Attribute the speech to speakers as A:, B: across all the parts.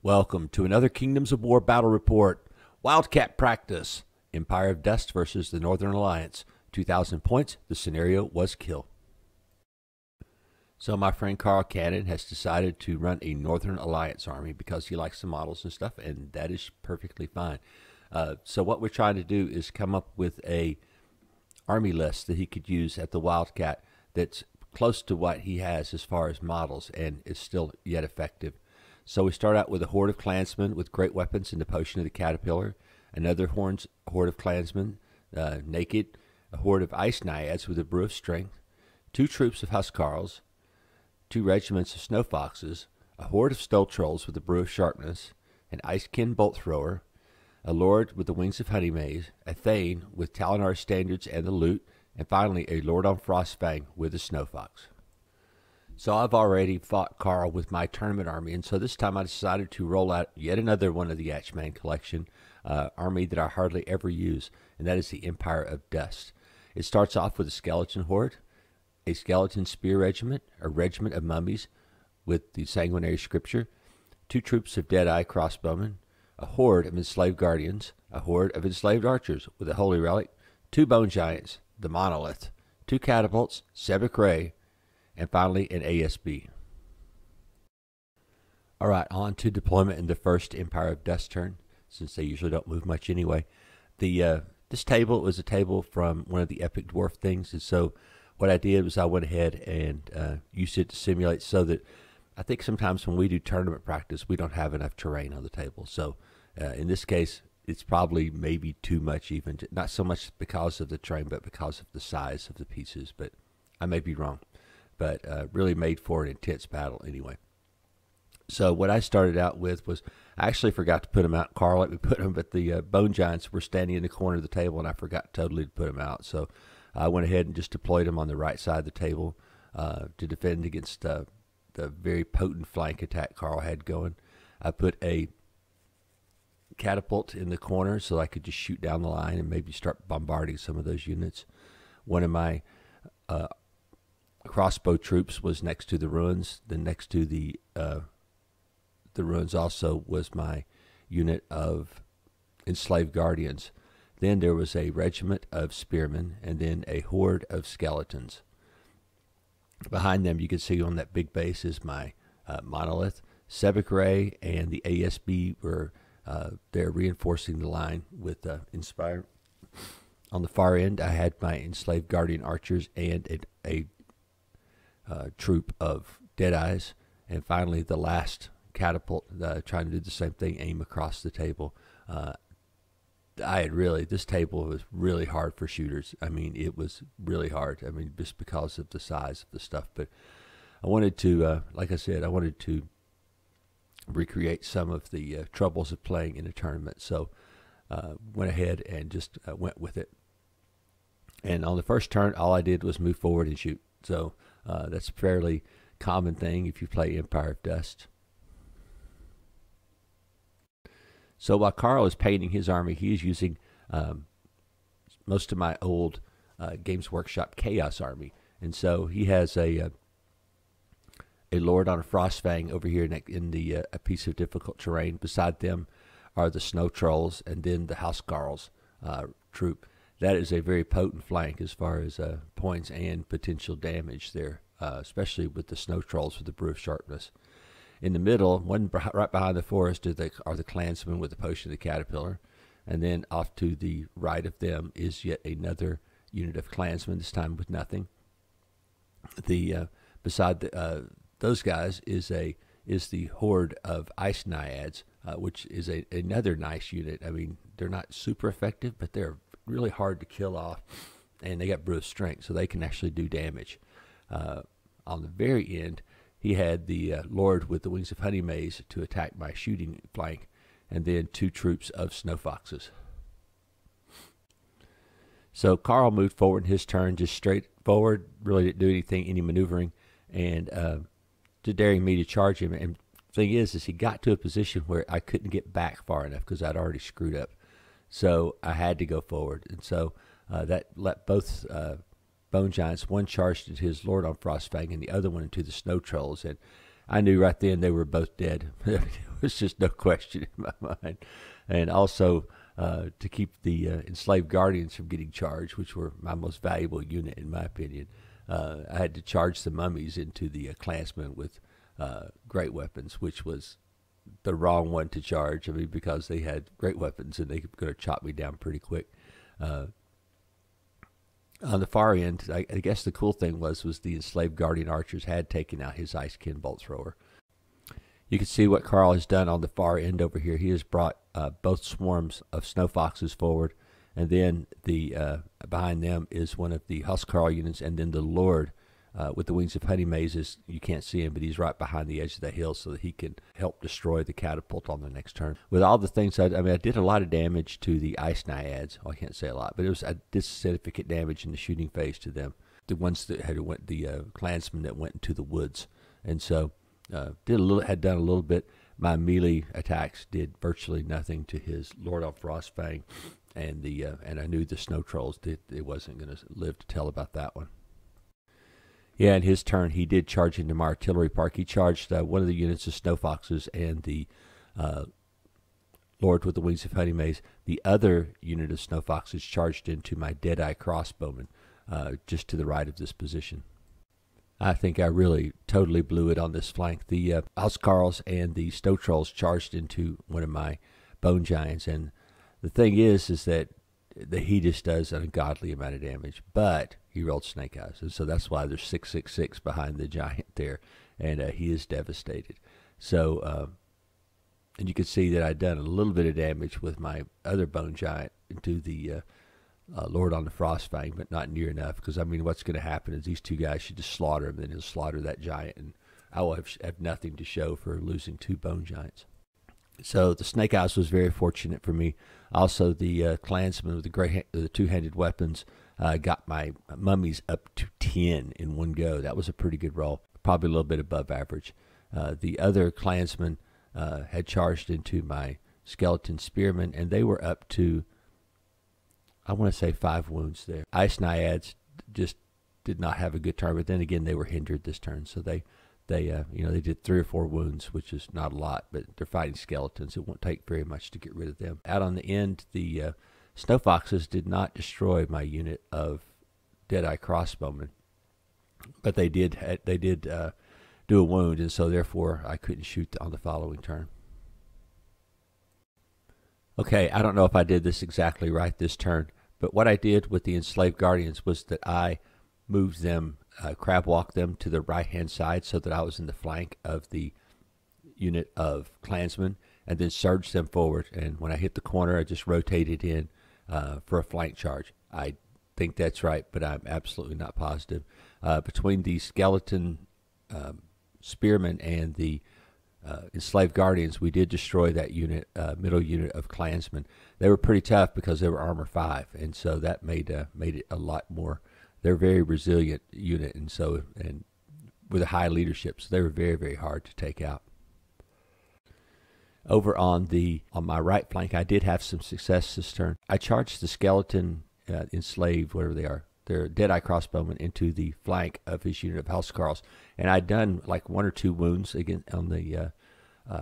A: Welcome to another Kingdoms of War battle report. Wildcat practice. Empire of Dust versus the Northern Alliance. 2,000 points. The scenario was kill. So my friend Carl Cannon has decided to run a Northern Alliance army because he likes the models and stuff, and that is perfectly fine. So what we're trying to do is come up with a army list that he could use at the Wildcat that's close to what he has as far as models and is still yet effective. So we start out with a horde of clansmen with great weapons and the potion of the caterpillar, another horde of clansmen naked, a horde of ice naiads with a brew of strength, 2 troops of huskarls, 2 regiments of snow foxes, a horde of snow trolls with a brew of sharpness, an icekin bolt thrower, a lord with the wings of honey maize, a thane with Talinar standards and the lute, and finally a lord on Frostfang with a snow fox. So I've already fought Carl with my tournament army, and so this time I decided to roll out yet another one of the Yatchman collection, army that I hardly ever use, and that is the Empire of Dust. It starts off with a skeleton horde, a skeleton spear regiment, a regiment of mummies with the sanguinary scripture, 2 troops of Deadeye crossbowmen, a horde of enslaved guardians, a horde of enslaved archers with a holy relic, 2 bone giants, the monolith, 2 catapults, Sebek Ray, and finally an ASB. All right, on to deployment in the first Empire of Dust turn, since they usually don't move much anyway. This table was a table from one of the Epic Dwarf things, and so what I did was I went ahead and used it to simulate so that I think sometimes when we do tournament practice, we don't have enough terrain on the table. So in this case, it's probably maybe too much even, not so much because of the terrain, but because of the size of the pieces, but I may be wrong. But really made for an intense battle anyway. So what I started out with was, I actually forgot to put them out. Carl let me put them, but the bone giants were standing in the corner of the table, and I forgot totally to put them out. So I went ahead and just deployed them on the right side of the table to defend against the very potent flank attack Carl had going. I put a catapult in the corner so I could just shoot down the line and maybe start bombarding some of those units. One of my crossbow troops was next to the ruins. Then next to the ruins also was my unit of enslaved guardians. Then there was a regiment of spearmen, and then a horde of skeletons. Behind them, you can see on that big base is my monolith. Sebek Ray and the ASB were there reinforcing the line with Inspire. On the far end, I had my enslaved guardian archers and a troop of Deadeyes, and finally the last catapult trying to do the same thing, aim across the table. This table was really hard for shooters. I mean, it was really hard. I mean, just because of the size of the stuff. But I wanted to, like I said, I wanted to recreate some of the troubles of playing in a tournament. So went ahead and just went with it. And on the first turn, all I did was move forward and shoot. So that's a fairly common thing if you play Empire of Dust. So while Carl is painting his army, he is using most of my old Games Workshop Chaos army. And so he has a lord on a Frostfang over here in the a piece of difficult terrain. Beside them are the snow trolls and then the huskarls troop. That is a very potent flank as far as points and potential damage there, especially with the snow trolls with the brew of sharpness. In the middle, one right behind the forest are the clansmen with the potion of the caterpillar, and then off to the right of them is yet another unit of clansmen, this time with nothing. Beside those guys is the horde of ice naiads, which is another nice unit. I mean, they're not super effective, but they're really hard to kill off, and they got brew of strength, so they can actually do damage. On the very end, he had the lord with the wings of honey maize to attack my shooting flank, and then 2 troops of snow foxes. So Carl moved forward in his turn, just straight forward, really didn't do any maneuvering, and to daring me to charge him. And the thing is he got to a position where I couldn't get back far enough because I'd already screwed up. So I had to go forward, and so that let both bone giants, one charged at his lord on Frostfang and the other one into the snow trolls, and I knew right then they were both dead. was just no question in my mind. And also to keep the enslaved guardians from getting charged, which were my most valuable unit in my opinion, I had to charge the mummies into the Klansmen with great weapons, which was the wrong one to charge. I mean, because they had great weapons and they were going to chop me down pretty quick. On the far end, I guess the cool thing was the enslaved guardian archers had taken out his ice-kin bolt thrower. You can see what Carl has done on the far end over here. He has brought both swarms of snow foxes forward, and then the behind them is one of the Huscarl units, and then the Lord with the Wings of Honey Mazes. You can't see him, but he's right behind the edge of the hill so that he can help destroy the catapult on the next turn. With all the things, I did a lot of damage to the Ice Naiads. Well, I can't say a lot, but I did significant damage in the shooting phase to them. The ones that the Klansmen that went into the woods, and so had done a little bit. My melee attacks did virtually nothing to his Lord on Frostfang, and I knew the Snow Trolls it wasn't going to live to tell about that one. Yeah, in his turn, he did charge into my artillery park. He charged one of the units of Snow Foxes and the Lord with the Wings of Honey Maze. The other unit of Snow Foxes charged into my Deadeye crossbowmen, just to the right of this position. I think I really totally blew it on this flank. The Huscarls and the Snow Trolls charged into one of my Bone Giants, and the thing is that he just does an ungodly amount of damage, but he rolled Snake Eyes, and so that's why there's 666 behind the giant there, and he is devastated. So, and you can see that I'd done a little bit of damage with my other Bone Giant into the Lord on the Frostfang, but not near enough, because, I mean, what's going to happen is these two guys should just slaughter him, and then he'll slaughter that giant, and I will have nothing to show for losing two Bone Giants. So the Snake Eyes was very fortunate for me. Also, the Klansmen with the two-handed weapons got my mummies up to 10 in one go. That was a pretty good roll, probably a little bit above average. The other Klansmen had charged into my skeleton spearmen, and they were up to, I want to say, 5 wounds there. Ice Naiads just did not have a good turn, but then again, they were hindered this turn, so they did 3 or 4 wounds, which is not a lot, but they're fighting skeletons. It won't take very much to get rid of them. Out on the end, the Snow Foxes did not destroy my unit of Deadeye crossbowmen, but they did do a wound, and so therefore I couldn't shoot on the following turn. Okay, I don't know if I did this exactly right this turn, but what I did with the Enslaved Guardians was that I moved them, crab walked them to the right-hand side so that I was in the flank of the unit of Klansmen, and then surged them forward. And when I hit the corner, I just rotated in for a flank charge. I think that's right, but I'm absolutely not positive. Between the skeleton spearmen and the Enslaved Guardians, we did destroy that unit, middle unit of Klansmen. They were pretty tough because they were armor 5, and so that made it a lot more. They're a very resilient unit, and with a high leadership, so they were very, very hard to take out. Over on my right flank, I did have some success this turn. I charged the skeleton enslaved, whatever they are, their Deadeye crossbowmen, into the flank of his unit of Huscarls, and I'd done like 1 or 2 wounds again on the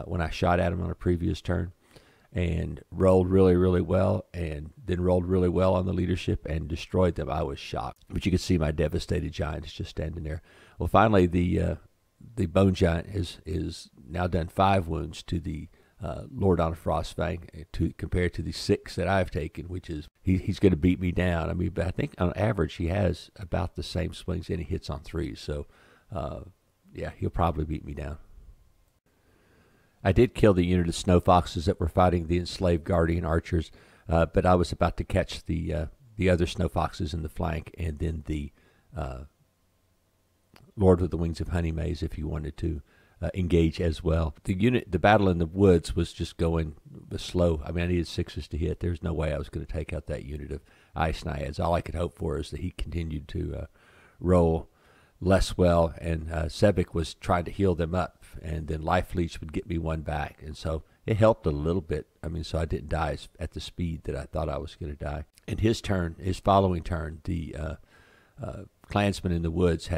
A: when I shot at him on a previous turn, and rolled really, really well, and then rolled really well on the leadership and destroyed them. I was shocked. But you can see my devastated giant is just standing there. Well, finally, the Bone Giant is now done 5 wounds to the Lord on Frostfang, compared to the 6 that I've taken, which is he's going to beat me down. I mean, but I think on average he has about the same swings, and he hits on 3s. So, yeah, he'll probably beat me down. I did kill the unit of Snow Foxes that were fighting the Enslaved Guardian archers, but I was about to catch the other Snow Foxes in the flank, and then the Lord with the Wings of Honey Maze, if you wanted to engage as well. The battle in the woods was just going slow. I mean, I needed 6s to hit. There's no way I was going to take out that unit of Ice Naiads. All I could hope for is that he continued to roll less well, and Sebek was trying to heal them up, and then Life Leech would get me 1 back, and so it helped a little bit. I mean, so I didn't die at the speed that I thought I was going to die. And his following turn, the Klansmen in the woods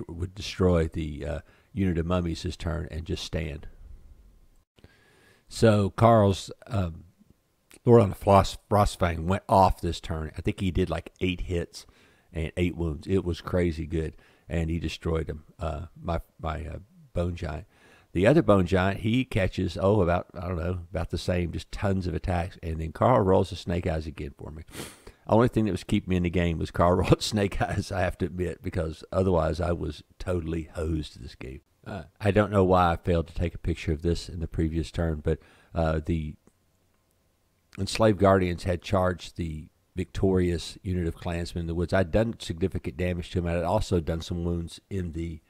A: would destroy the unit of mummies his turn and just stand. So Carl's Lord on the Frostfang went off this turn. I think he did like 8 hits and 8 wounds. It was crazy good, and he destroyed him. My Bone Giant. The other Bone Giant, he catches about the same, just tons of attacks, and then Carl rolls the Snake Eyes again for me. Only thing that was keeping me in the game was Carl rolled Snake Eyes, I have to admit, because otherwise I was totally hosed this game. I don't know why I failed to take a picture of this in the previous turn, but the Enslaved Guardians had charged the victorious unit of Clansmen in the woods. I'd done significant damage to him. I had also done some wounds in the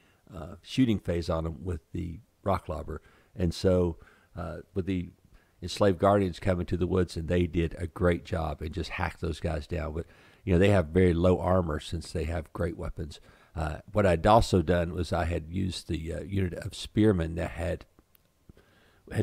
A: shooting phase on him with the rock lobber. And so with the Enslaved Guardians coming to the woods, and they did a great job and just hacked those guys down. But, they have very low armor since they have great weapons. What I'd also done was I had used the unit of Spearmen that had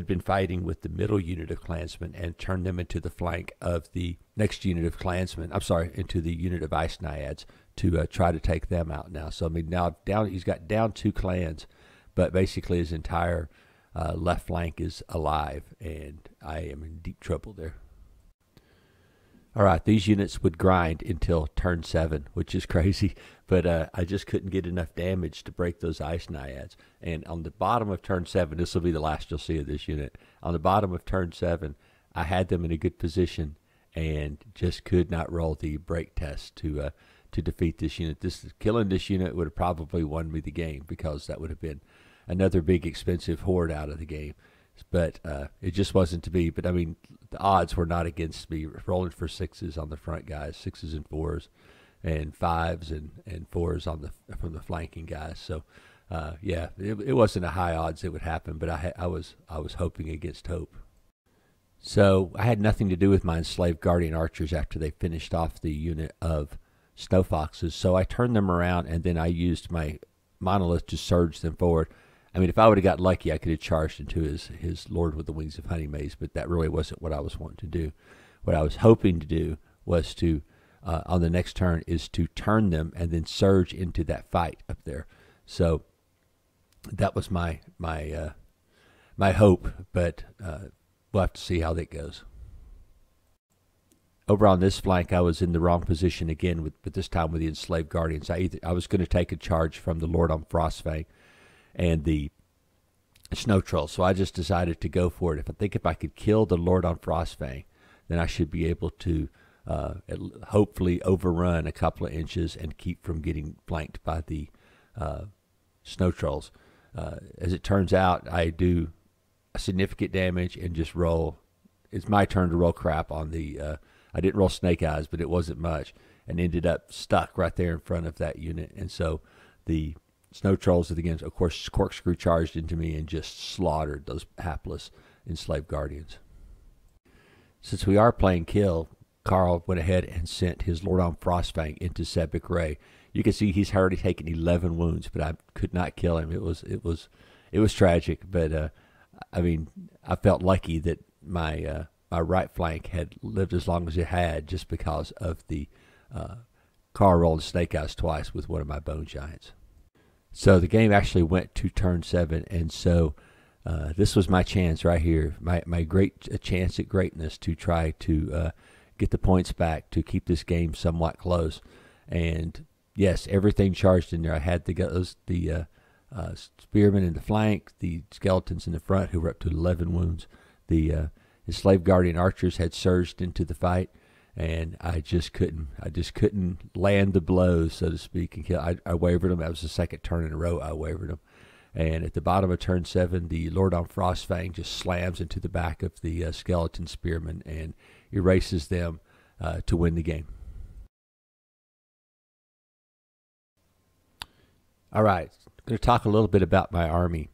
A: been fighting with the middle unit of Clansmen and turned them into the flank of the next unit of Clansmen. Into the unit of Ice Naiads to try to take them out now. So, now he's got down 2 clans, but basically his entire left flank is alive, and I am in deep trouble there. All right, these units would grind until turn 7, which is crazy, but I just couldn't get enough damage to break those Ice Naiads. And on the bottom of turn 7, this will be the last you'll see of this unit. On the bottom of turn 7, I had them in a good position and just could not roll the break test to defeat this unit. Killing this unit would have probably won me the game, because that would have been another big expensive horde out of the game. But it just wasn't to be. But the odds were not against me. Rolling for 6s on the front guys, 6s and 4s, and 5s and 4s from the flanking guys. So it wasn't a high odds it would happen, but I was hoping against hope. So I had nothing to do with my Enslaved Guardian archers after they finished off the unit of Snow Foxes. So I turned them around, and then I used my Monolith to surge them forward. If I would have got lucky, I could have charged into his Lord with the Wings of Honey Maze, but that really wasn't what I was wanting to do. What I was hoping to do was to, on the next turn, is to turn them and then surge into that fight up there. So that was my hope, but we'll have to see how that goes. Over on this flank, I was in the wrong position again, but this time with the Enslaved Guardians. I was going to take a charge from the Lord on Frostfang and the Snow Troll, so I just decided to go for it. If I could kill the Lord on Frostfang, then I should be able to hopefully overrun a couple of inches and keep from getting flanked by the Snow Trolls. As it turns out, I do significant damage and just roll. It's my turn to roll crap on the I didn't roll Snake Eyes, but it wasn't much, and ended up stuck right there in front of that unit. And so the Snow Trolls at the game, of course, corkscrew charged into me and just slaughtered those hapless Enslaved Guardians. Since we are playing kill, Carl went ahead and sent his Lord on Frostfang into Sebek Ray. You can see he's already taken 11 wounds, but I could not kill him. It was tragic, but I felt lucky that my right flank had lived as long as it had, just because of the Carl rolled Snake Eyes twice with one of my Bone Giants. So the game actually went to turn 7, and so this was my chance right here, my great chance at greatness to try to get the points back to keep this game somewhat close. And yes, everything charged in there. I had the spearmen in the flank, the skeletons in the front who were up to 11 wounds. The Enslaved Guardian archers had surged into the fight, and I just couldn't land the blows, so to speak, and kill. I wavered them. That was the second turn in a row I wavered them. And at the bottom of turn 7, the Lord on Frostfang just slams into the back of the skeleton spearmen and erases them to win the game. All right, I'm going to talk a little bit about my army.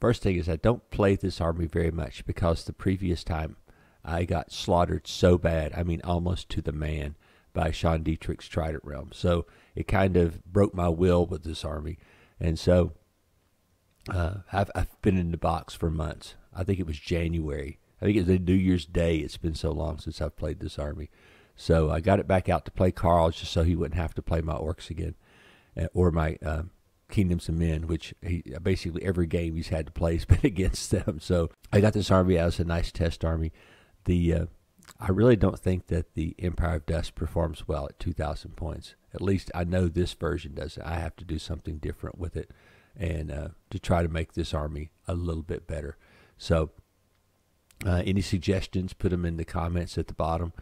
A: First thing is I don't play this army very much, because the previous time I got slaughtered so bad, almost to the man, by Sean Dietrich's Trident Realm. So it kind of broke my will with this army. And so I've been in the box for months. I think it was January. I think it was New Year's Day. It's been so long since I've played this army. So I got it back out to play Carl, just so he wouldn't have to play my orcs again, or my Kingdoms of Men, which he basically every game he's had to play has been against them. So I got this army as a nice test army. I really don't think that the Empire of Dust performs well at 2,000 points. At least I know this version doesn't. I have to do something different with it, and to try to make this army a little bit better. So any suggestions, put them in the comments at the bottom.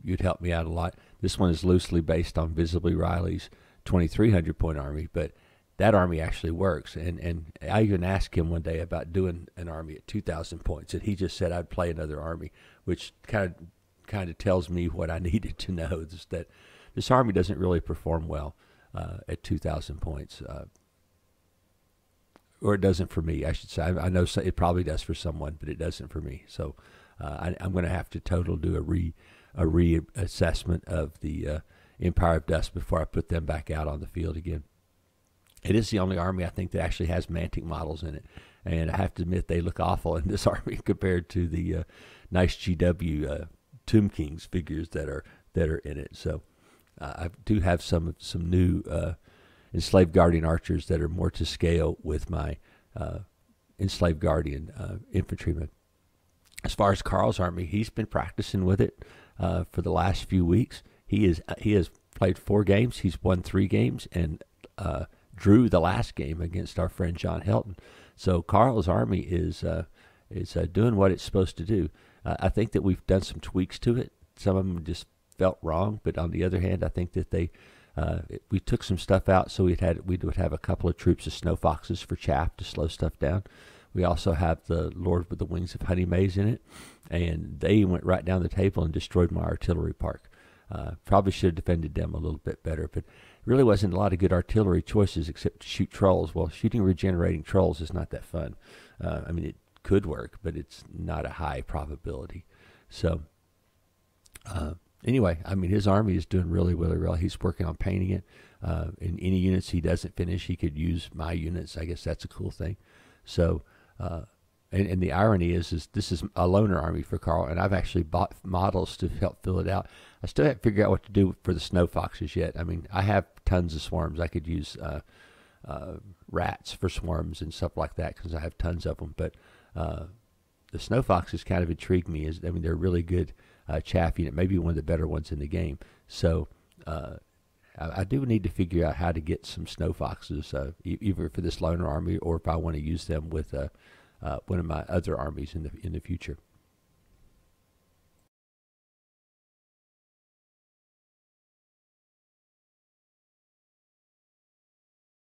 A: You'd help me out a lot. This one is loosely based on Visibly Riley's 2,300 point army, but that army actually works. And I even asked him one day about doing an army at 2,000 points, and he just said I'd play another army, which kind of tells me what I needed to know, is that this army doesn't really perform well at 2,000 points. Or it doesn't for me, I should say. I know it probably does for someone, but it doesn't for me. So I'm going to have to do a reassessment of the Empire of Dust before I put them back out on the field again. It is the only army I think that actually has Mantic models in it, and I have to admit they look awful in this army compared to the nice GW Tomb Kings figures that are in it. So I do have some new Enslaved Guardian archers that are more to scale with my Enslaved Guardian infantrymen. As far as Carl's army, he's been practicing with it for the last few weeks. He has played 4 games. He's won 3 games and drew the last game against our friend John Helton. So Carl's army is doing what it's supposed to do. I think that we've done some tweaks to it. Some of them just felt wrong, but on the other hand, I think that we took some stuff out, so we would have a couple of troops of Snow Foxes for chaff to slow stuff down. We also have the Lord with the Wings of Honey Maize in it, and they went right down the table and destroyed my artillery park. Probably should have defended them a little bit better, but really wasn't a lot of good artillery choices except to shoot trolls. Well, shooting regenerating trolls is not that fun. I mean, it could work, but it's not a high probability. So anyway, I mean, his army is doing really, really well. He's working on painting it. In any units he doesn't finish, he could use my units. I guess that's a cool thing. So, and the irony is this is a loner army for Carl, and I've actually bought models to help fill it out. I still haven't figured out what to do for the Snow Foxes yet. I mean, I have tons of swarms. I could use rats for swarms and stuff like that because I have tons of them. But the Snow Foxes kind of intrigue me. They're really good chaff unit, maybe one of the better ones in the game. So I do need to figure out how to get some Snow Foxes, either for this loner army or if I want to use them with one of my other armies in the future.